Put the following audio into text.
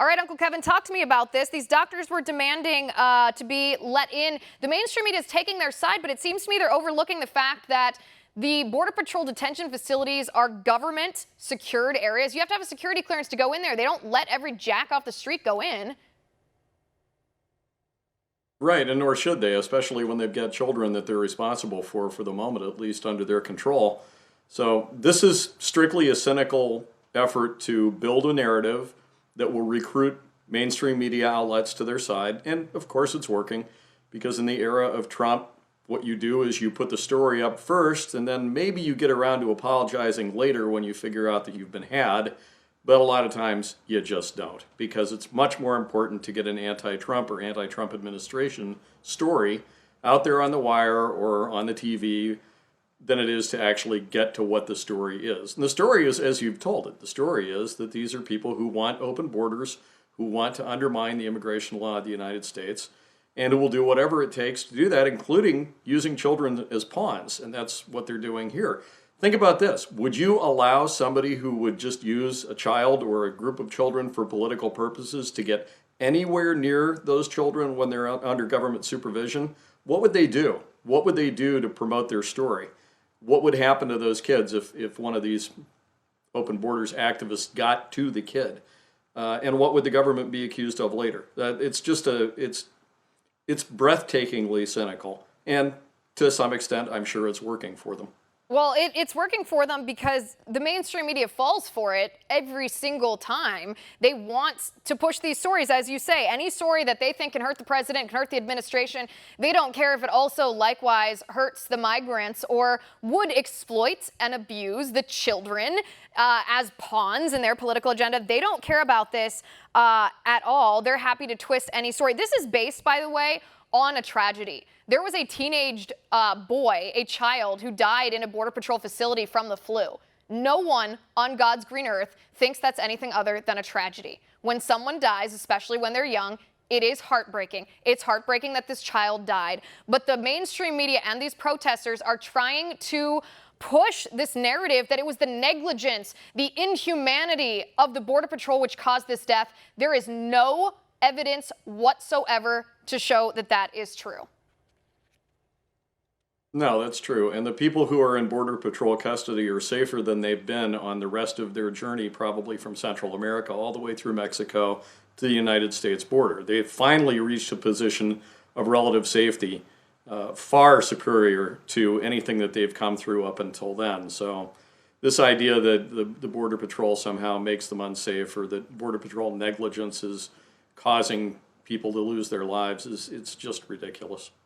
All right, Uncle Kevin, talk to me about this. These doctors were demanding to be let in. The mainstream media is taking their side, but it seems to me they're overlooking the fact that the Border Patrol detention facilities are government-secured areas. You have to have a security clearance to go in there. They don't let every jack off the street go in. Right, and nor should they, especially when they've got children that they're responsible for the moment, at least under their control. So this is strictly a cynical effort to build a narrative that will recruit mainstream media outlets to their side. And of course it's working, because in the era of Trump, what you do is you put the story up first, and then maybe you get around to apologizing later when you figure out that you've been had. But a lot of times you just don't, because it's much more important to get an anti-Trump or anti-Trump administration story out there on the wire or on the TV than it is to actually get to what the story is. And the story is, as you've told it, the story is that these are people who want open borders, who want to undermine the immigration law of the United States, and who will do whatever it takes to do that, including using children as pawns. And that's what they're doing here. Think about this. Would you allow somebody who would just use a child or a group of children for political purposes to get anywhere near those children when they're under government supervision? What would they do? What would they do to promote their story? What would happen to those kids if one of these open borders activists got to the kid? And what would the government be accused of later? It's breathtakingly cynical. And to some extent, I'm sure it's working for them. Well, it's working for them because the mainstream media falls for it every single time. They want to push these stories, as you say. Any story that they think can hurt the president, can hurt the administration, they don't care if it also likewise hurts the migrants or would exploit and abuse the children as pawns in their political agenda. They don't care about this at all. They're happy to twist any story. This is based, by the way, on a tragedy. There was a teenaged boy, a child, who died in a Border Patrol facility from the flu. No one on God's green earth thinks that's anything other than a tragedy. When someone dies, especially when they're young, it is heartbreaking. It's heartbreaking that this child died. But the mainstream media and these protesters are trying to push this narrative that it was the negligence, the inhumanity of the Border Patrol which caused this death. There is no evidence whatsoever to show that that is true. No, that's true. And the people who are in Border Patrol custody are safer than they've been on the rest of their journey, probably from Central America all the way through Mexico to the United States border. They've finally reached a position of relative safety far superior to anything that they've come through up until then. So this idea that the Border Patrol somehow makes them unsafe, or that Border Patrol negligence is causing people to lose their lives, it's just ridiculous.